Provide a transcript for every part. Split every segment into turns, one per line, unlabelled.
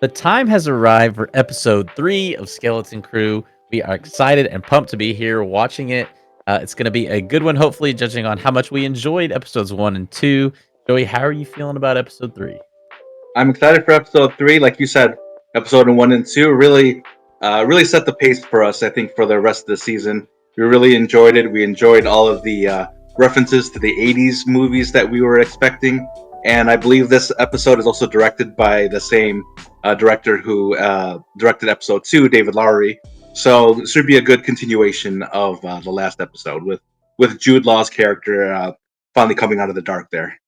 The time has arrived for episode 3 of Skeleton Crew. We are excited and pumped to be here watching it. It's going to be a good one, hopefully, judging on how much we enjoyed episodes 1 and 2. Joey, how are you feeling about episode 3?
I'm excited for episode 3. Like you said, episode 1 and 2 really set the pace for us, I think, for the rest of the season. We really enjoyed it. We enjoyed all of the references to the 80s movies that we were expecting. And I believe this episode is also directed by the same director who directed episode 2, David Lowery. So it should be a good continuation of the last episode with Jude Law's character finally coming out of the dark there.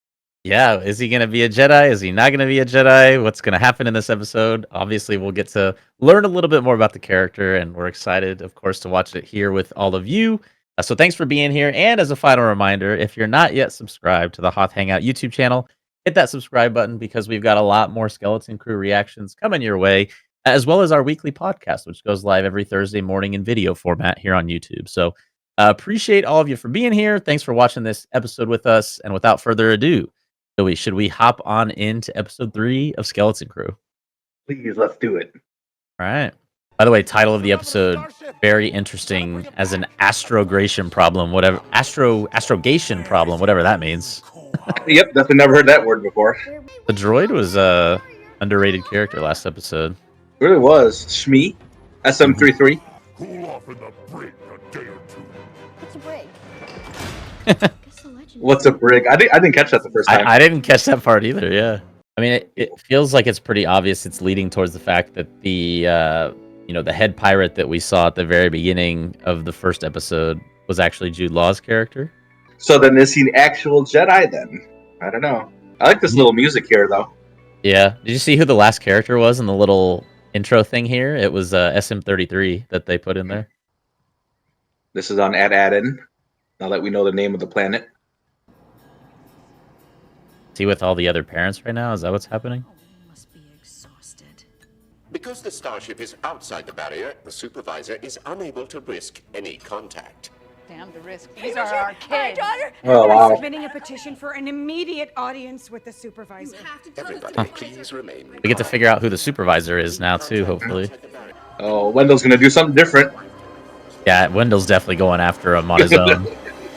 Yeah, is he going to be a Jedi? Is he not going to be a Jedi? What's going to happen in this episode? Obviously, we'll get to learn a little bit more about the character, and we're excited, of course, to watch it here with all of you. So thanks for being here. And as a final reminder, if you're not yet subscribed to the Hoth Hangout YouTube channel, hit that subscribe button because we've got a lot more Skeleton Crew reactions coming your way, as well as our weekly podcast, which goes live every Thursday morning in video format here on YouTube. So appreciate all of you for being here. Thanks for watching this episode with us. And without further ado, Joey, should we hop on into episode 3 of Skeleton Crew?
Please, let's do it.
All right. By the way, title of the episode, very interesting, as an astrogation problem, whatever, astrogation problem, whatever that means.
Yep, definitely never heard that word before.
The droid was a underrated character last episode.
It really was. Shmi, SM33.
Cool off in the brig a day or two.
What's a break?
What's a brig? I didn't catch that the first time.
I didn't catch that part either, yeah. I mean, it feels like it's pretty obvious it's leading towards the fact that the head pirate that we saw at the very beginning of the first episode was actually Jude Law's character.
So then is he an actual Jedi then? I don't know. I like this little music here, though.
Yeah. Did you see who the last character was in the little intro thing here? It was SM33 that they put in there.
This is on Adin, now that we know the name of the planet.
Is he with all the other parents right now? Is that what's happening?
Oh, we must be exhausted.
Because the starship is outside the barrier, the supervisor is unable to risk any contact.
Damn the risk. These are our kids.
Oh, wow.
Submitting a petition for an immediate audience with the supervisor.
Everybody, please remain.
We get to figure out who the supervisor is now, too, hopefully.
Oh, Wendell's going to do something different.
Yeah, Wendell's definitely going after him on his own.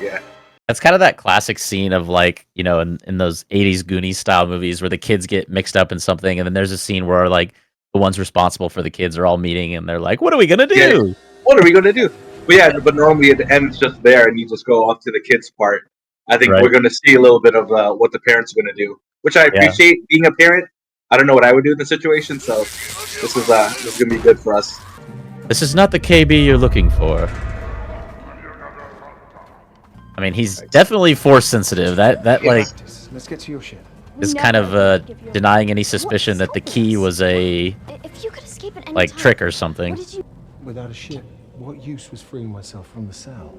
Yeah.
That's kind of that classic scene of, like, you know, in those 80s Goonies style movies where the kids get mixed up in something, and then there's a scene where, like, the ones responsible for the kids are all meeting, and they're like, what are we going to do?
Yeah. What are we going to do? But yeah, but normally it ends just there, and you just go off to the kids' part. I think we're going to see a little bit of what the parents are going to do, which I appreciate. Being a parent, I don't know what I would do in the situation, so this is going to be good for us.
This is not the KB you're looking for. I mean, he's definitely force sensitive. That like
Let's get to your ship.
is kind of denying any suspicion that the key was a
If you could escape at any
like
time,
trick or something.
what did you...
Without a ship, what use was freeing myself from the cell?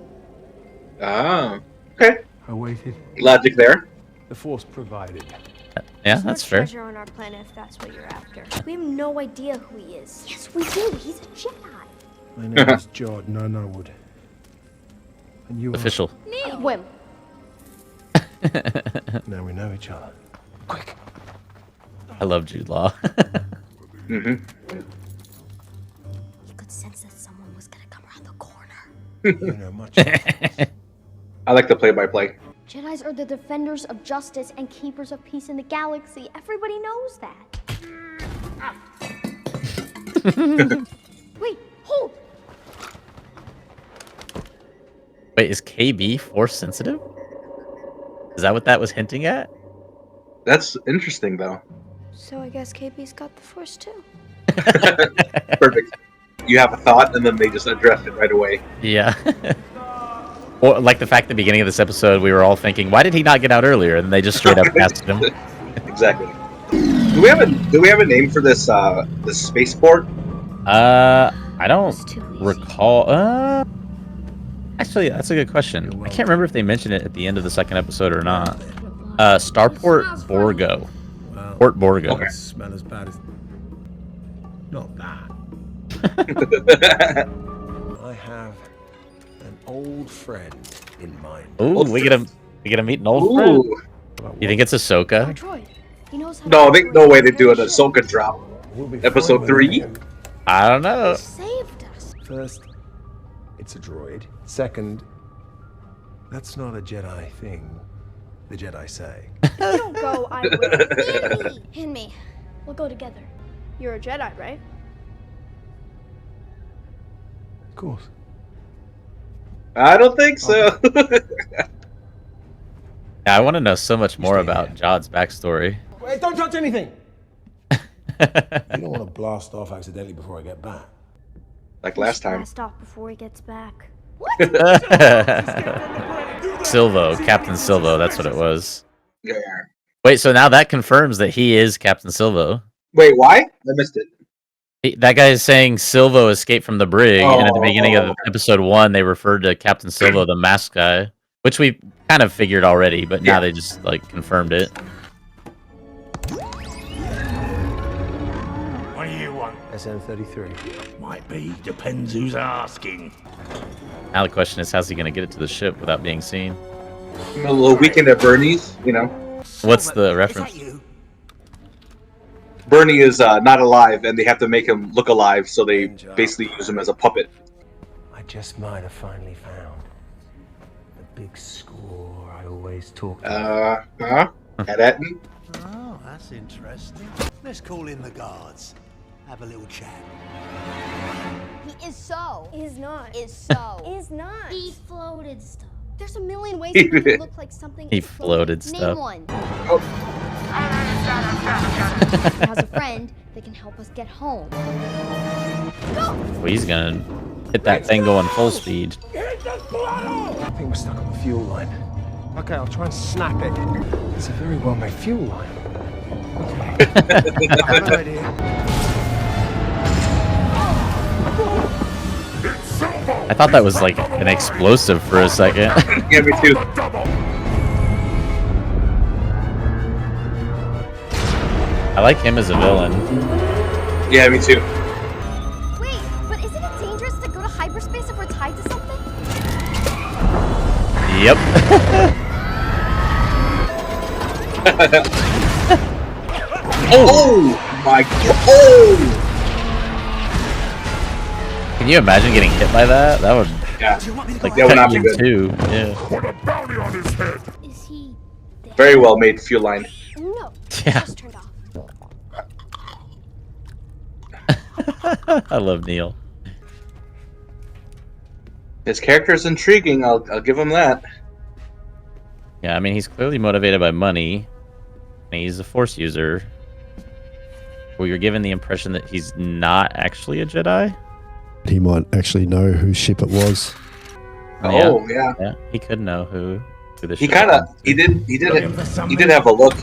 Ah, okay.
I waited.
Logic there.
The Force provided.
Yeah,
There's
that's
no
fair.
treasure on our planet if that's what you're after. We have no idea who he is. Yes, we do. He's a Jedi.
My name is Jordan Underwood. And you
Official.
Whim.
are. Now we know each other. Quick.
I love Jude Law.
Mm-hmm.
You could sense that someone was gonna come around the corner.
You know much. About this.
I like the play-by-play.
Jedis are the defenders of justice and keepers of peace in the galaxy. Everybody knows that. Wait, hold!
Wait, is KB force sensitive? Is that what that was hinting at?
That's interesting, though.
So I guess KB's got the Force too.
Perfect. You have a thought, and then they just address it right away.
Yeah. Or like the fact at the beginning of this episode, we were all thinking, why did he not get out earlier? And they just straight up asked him.
Exactly. Do we have a name for this this spaceport?
I don't
It's too easy.
recall. Actually, that's a good question. I can't remember if they mentioned it at the end of the second episode or not. Starport Borgo.
Well,
Port Borgo.
Okay.
smell as bad as... Not that. I have an old friend in mind.
Ooh, we get to meet an old friend.
Ooh.
You think it's
Our
Ahsoka?
droid. He knows how
No,
to
no way they do an Ahsoka drop.
We'll be
Episode
fine
3?
without him.
I don't know.
Saved us.
First, it's a droid. Second, that's not a Jedi thing. The Jedi say.
If you don't go, I will. And me. And me. We'll go together.
You're a Jedi, right?
Of course.
I don't think so.
Yeah, I want to know so much more
stay
about
here.
Jod's backstory.
Wait, don't touch anything! You don't want to blast off accidentally before I get back.
Like last time.
Blast off before he gets back.
Silvo, Captain Silvo, that's what it was.
Yeah.
Wait, so now that confirms that he is Captain Silvo.
Wait, why? I missed it.
That guy is saying Silvo escaped from the brig, and at the beginning of
Oh.
episode 1, they referred to Captain Silvo, the masked guy, which we kind of figured already, but now they just like confirmed it.
What do you want?
SN-33.
Might be. Depends who's asking.
Now the question is, how's he going to get it to the ship without being seen?
A little weekend at Bernie's, you know.
What's the
Is
reference?
that you?
Bernie is not alive, and they have to make him look alive, so they basically use him as a puppet.
I just might have finally found the big score I always talked about.
Huh? At Eton?
Oh, that's interesting. Let's call in the guards. Have a little chat.
He is so.
Is not.
Is so.
Is not.
He floated stuff. There's a million ways to make it look like something.
He
is floated.
floated stuff.
Name one.
Oh.
He has a friend that can help us get home.
Well, he's going to hit that thing going full speed.
I think we're stuck on the fuel line. Okay, I'll try and snap it. It's a very well-made fuel line. I have an idea.
I thought that was like an explosive for a second.
Yeah, me too.
I like him as a villain.
Yeah, me too.
Wait, but isn't it dangerous to go to hyperspace if we're tied to something?
Yep.
Oh my god! Oh!
Can you imagine getting hit by that? That would
Yeah,
like
that would not
cut
be
you in
good.
two. Yeah.
Put a bounty on his head.
Is he dead?
Very well made fuel line.
No.
Yeah.
Just turned off.
I love Neil.
His character is intriguing. I'll give him that.
Yeah, I mean he's clearly motivated by money. And he's a Force user. Well, you're given the impression that he's not actually a Jedi.
He might actually know whose ship it was.
Oh yeah.
Yeah, he could know who the
He
ship
kind of
was.
he did
Looking for
he
something?
did have a look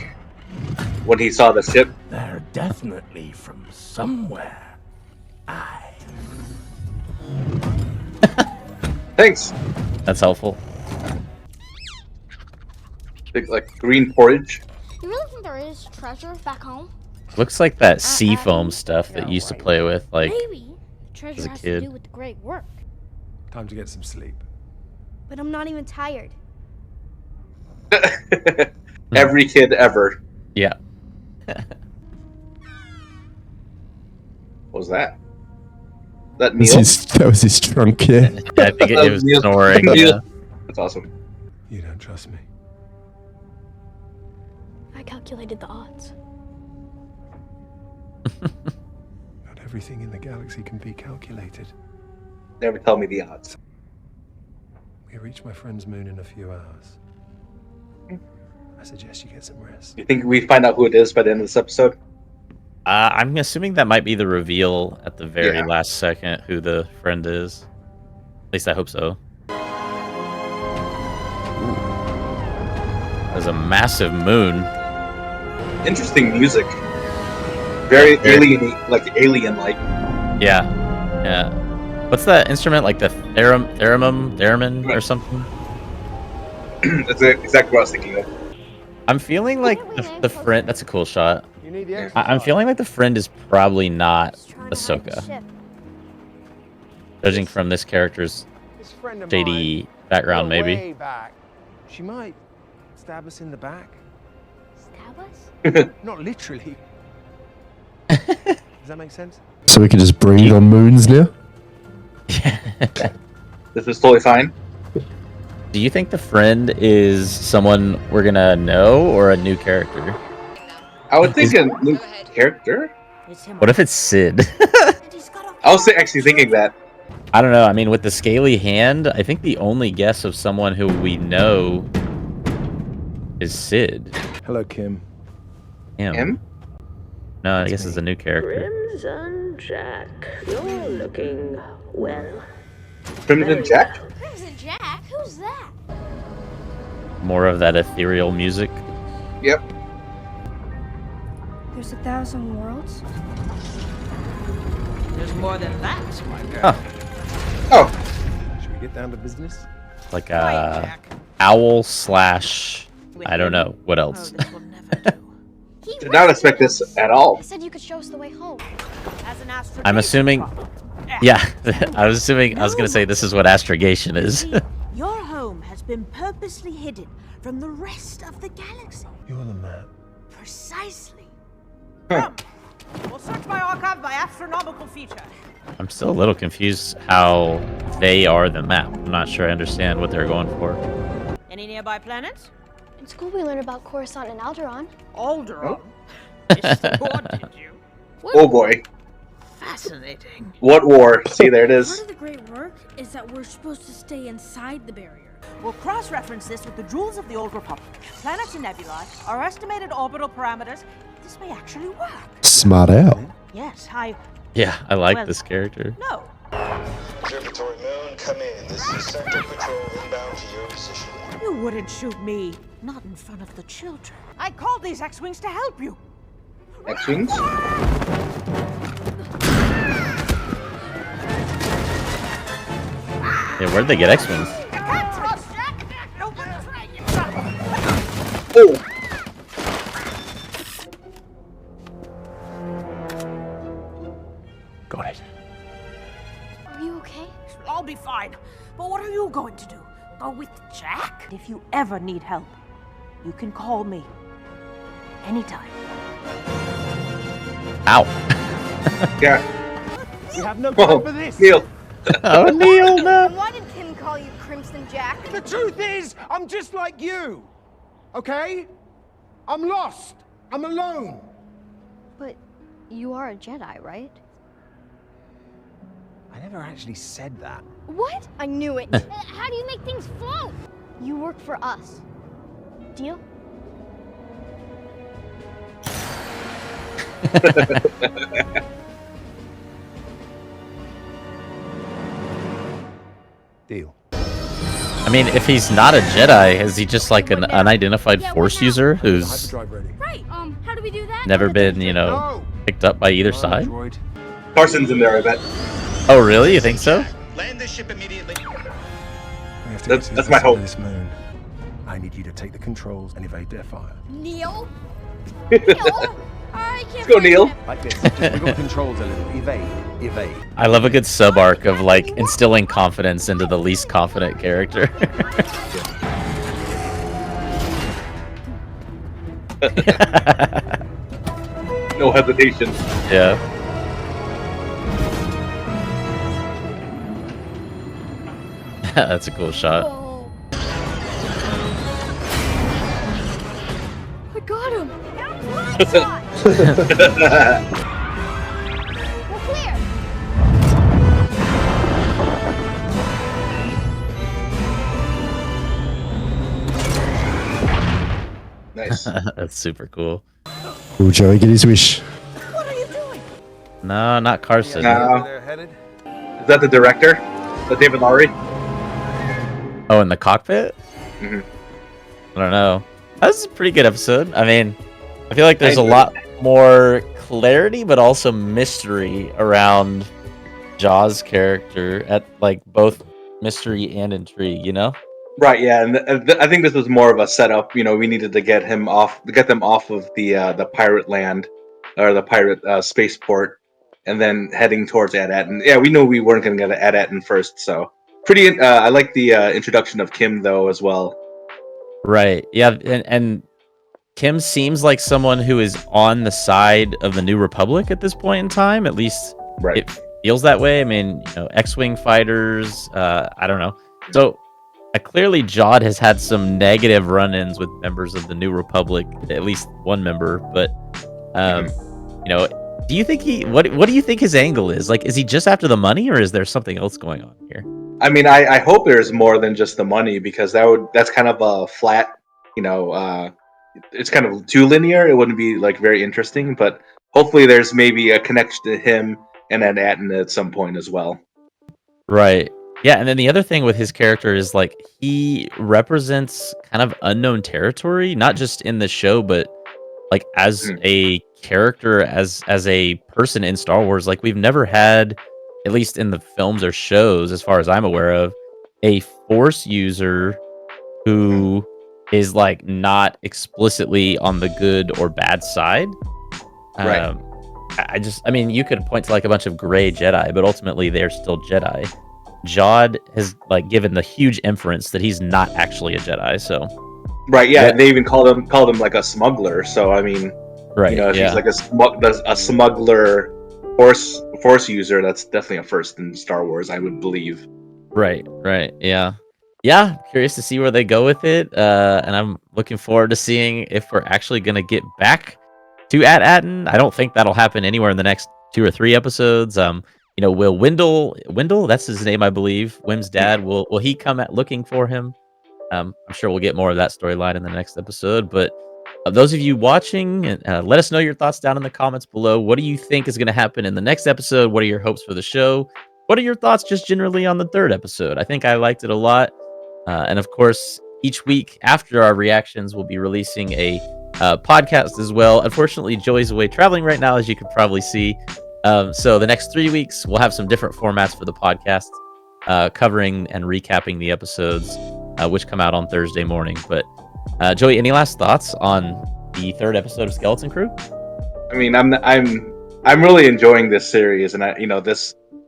when he saw the ship.
They're definitely from somewhere.
Thanks.
That's helpful.
Big, like green porridge.
You really think there is treasure back home?
Looks like that sea foam stuff that you used to play with, like
Maybe. Treasure
as a
has
kid.
to do with the great work.
Time to get some sleep.
But I'm not even tired.
Every kid ever.
yeah.
What was that? That
That's
Neil?
that was his trunk, yeah.
Yeah, I think it was
Neil-
snoring.
Neil.
Yeah.
That's awesome.
You don't trust me.
I calculated the odds.
Not everything in the galaxy can be calculated.
Never tell me the odds.
We reach my friend's moon in a few hours. I suggest you get some rest.
You think we find out who it is by the end of this episode?
I'm assuming that might be the reveal at the very
Yeah.
last second who the friend is. At least I hope so. There's a massive moon.
Interesting music. Very alien, like alien-like.
Yeah. Yeah. What's that instrument? Like the theremin or something?
That's exactly what I was thinking of.
I'm feeling like the friend. That's a cool shot.
You need the
I'm feeling like the friend is probably not
Just trying to hide the
Ahsoka,
ship.
judging from this character's
This friend of
shady background,
mine,
maybe.
way back. She might stab us in the back.
Stab us?
Not literally. Does that make sense?
So we can just breed on moons now?
This is totally fine.
Do you think the friend is someone we're gonna know or a new character?
I would think a new character.
What if it's Sid?
I was actually thinking that.
I don't know. I mean, with the scaly hand, I think the only guess of someone who we know is Sid.
Hello, Kim.
Him?
No, I guess it's a new character.
Crimson Jack, you're looking well.
Crimson Jack?
Crimson Jack? Who's that?
More of that ethereal music.
Yep.
There's 1,000 worlds?
There's more than that, my girl.
Huh.
Oh.
Should we get down to business?
Like a owl slash. I don't know what else.
This will never do.
Did not expect this at all.
I said you could show us the way home.
As an astrogation
I'm assuming.
problem.
Yeah, I was assuming. I was gonna say this is what astrogation is.
See, your home has been purposely hidden from the rest of the galaxy.
You're the man.
Precisely.
Huh.
We'll search my archive by astronomical feature.
I'm still a little confused how they are the map. I'm not sure I understand what they're going for.
Any nearby planets?
In school we learned about Coruscant and Alderaan.
Alderaan. It's the war, did you?
Oh boy.
Fascinating.
What war? See, there it
Part
is.
of the great work is that we're supposed to stay inside the barrier.
We'll cross-reference this with the rules of the Old Republic. Planets and nebulae, our estimated orbital parameters. This may actually work.
Smart out.
Yes,
Yeah, I like
Well,
this character.
No.
Observatory Moon, come in. This is Sector Patrol inbound to your position.
You wouldn't shoot me. Not in front of the children. I called these X-Wings to help you.
X-Wings?
Yeah, where'd they get X-Wings?
Oh!
Got it.
Are you okay?
I'll be fine. But what are you going to do? Go with Jack? If you ever need help, you can call me. Anytime.
Ow.
Yeah.
We have no time
Oh,
for this.
Neil.
Oh, Neil, no.
Why did Kim call you Crimson Jack?
The truth is, I'm just like you. Okay? I'm lost. I'm alone.
But you are a Jedi, right?
I never actually said that.
What?
I knew it.
How do you make things float? You work for us. Deal?
Deal.
I mean, if he's not a Jedi, is he just like an unidentified Force user who's
Hyperdrive ready.
Right. How do we do that?
never been, you know,
No.
picked up by either
Fire
side?
droid.
Carson's in there, I bet.
Oh, really? You think so?
Land this ship immediately.
We have to
That's-
get to the
that's my
other side of
hope.
This moon. I need you to take the controls and evade their fire.
Neil? Neil? I can't
Let's go,
find
Neil.
him.
Like this. Just wiggle the controls a little. Evade. Evade.
I love a good sub arc of like instilling confidence into the least confident character.
No hesitation.
Yeah. That's a cool shot.
Oh. I got him.
We're clear.
Nice.
That's super cool.
Will Joey get his wish?
What are you doing?
No, not Carson.
No.
They're headed.
Is that the director? The David Lowery?
Oh, in the cockpit?
Mhm.
I don't know. That was a pretty good episode. I mean, I feel like there's a
I agree.
lot more clarity, but also mystery around Jaws' character at like both mystery and intrigue, you know?
Right, yeah, and I think this was more of a setup. You know, we needed to get them off of the pirate land or the pirate spaceport, and then heading towards AT-AT. And yeah, we knew we weren't going to get AT-AT in first, so pretty. I like the introduction of Kim though as well.
Right. Yeah, and Kim seems like someone who is on the side of the New Republic at this point in time. At least
Right.
it feels that way. I mean, X-wing fighters. I don't know. So clearly, Jod has had some negative run-ins with members of the New Republic. At least one member, but um, do you think what do you think his angle is? Like, is he just after the money, or is there something else going on here?
I mean, I hope there's more than just the money, because that's kind of a flat, you know, it's kind of too linear. It wouldn't be like very interesting, but hopefully there's maybe a connection to him and then Atten at some point as well.
Right. Yeah, and then the other thing with his character is like he represents kind of unknown territory, not just in the show, but like as
Mhm.
a character, as a person in Star Wars. Like we've never had, at least in the films or shows, as far as I'm aware of, a Force user who is like not explicitly on the good or bad side.
Right.
I mean, you could point to like a bunch of gray Jedi, but ultimately they're still Jedi. Jod has like given the huge inference that he's not actually a Jedi. So
Right. Yeah.
yeah,
They even called him like a smuggler. So I mean,
right,
if he's
yeah,
like a smuggler force user, that's definitely a first in Star Wars, I would believe.
right, yeah, yeah. Curious to see where they go with it, and I'm looking forward to seeing if we're actually gonna get back to Atten. I don't think that'll happen anywhere in the next 2 or 3 episodes. Will Wendell, that's his name, I believe. Wim's dad. Will he come at looking for him? I'm sure we'll get more of that storyline in the next episode. But those of you watching, let us know your thoughts down in the comments below. What do you think is going to happen in the next episode? What are your hopes for the show? What are your thoughts just generally on the third episode? I think I liked it a lot. And of course, each week after our reactions, we'll be releasing a podcast as well. Unfortunately, Joey's away traveling right now, as you could probably see. So the next 3 weeks, we'll have some different formats for the podcast, covering and recapping the episodes, which come out on Thursday morning. But Joey, any last thoughts on the third episode of Skeleton Crew?
I mean, I'm really enjoying this series, and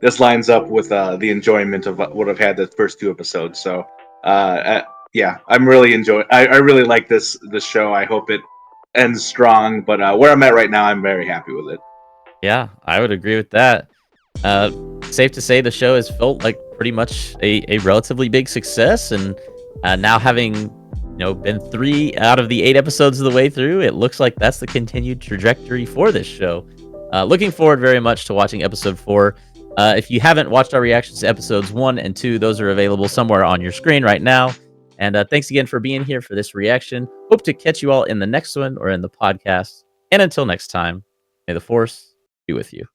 this lines up with the enjoyment of what I've had the first 2 episodes. So, yeah, I'm really enjoying. I really like this show. I hope it ends strong. But where I'm at right now, I'm very happy with it.
Yeah, I would agree with that. Uh, Safe to say the show has felt like pretty much a relatively big success, and now having been 3 out of the 8 episodes of the way through, it looks like that's the continued trajectory for this show. Looking forward very much to watching episode 4. If you haven't watched our reactions to episodes 1 and 2, those are available somewhere on your screen right now. And thanks again for being here for this reaction. Hope to catch you all in the next one or in the podcast. And until next time, may the Force be with you.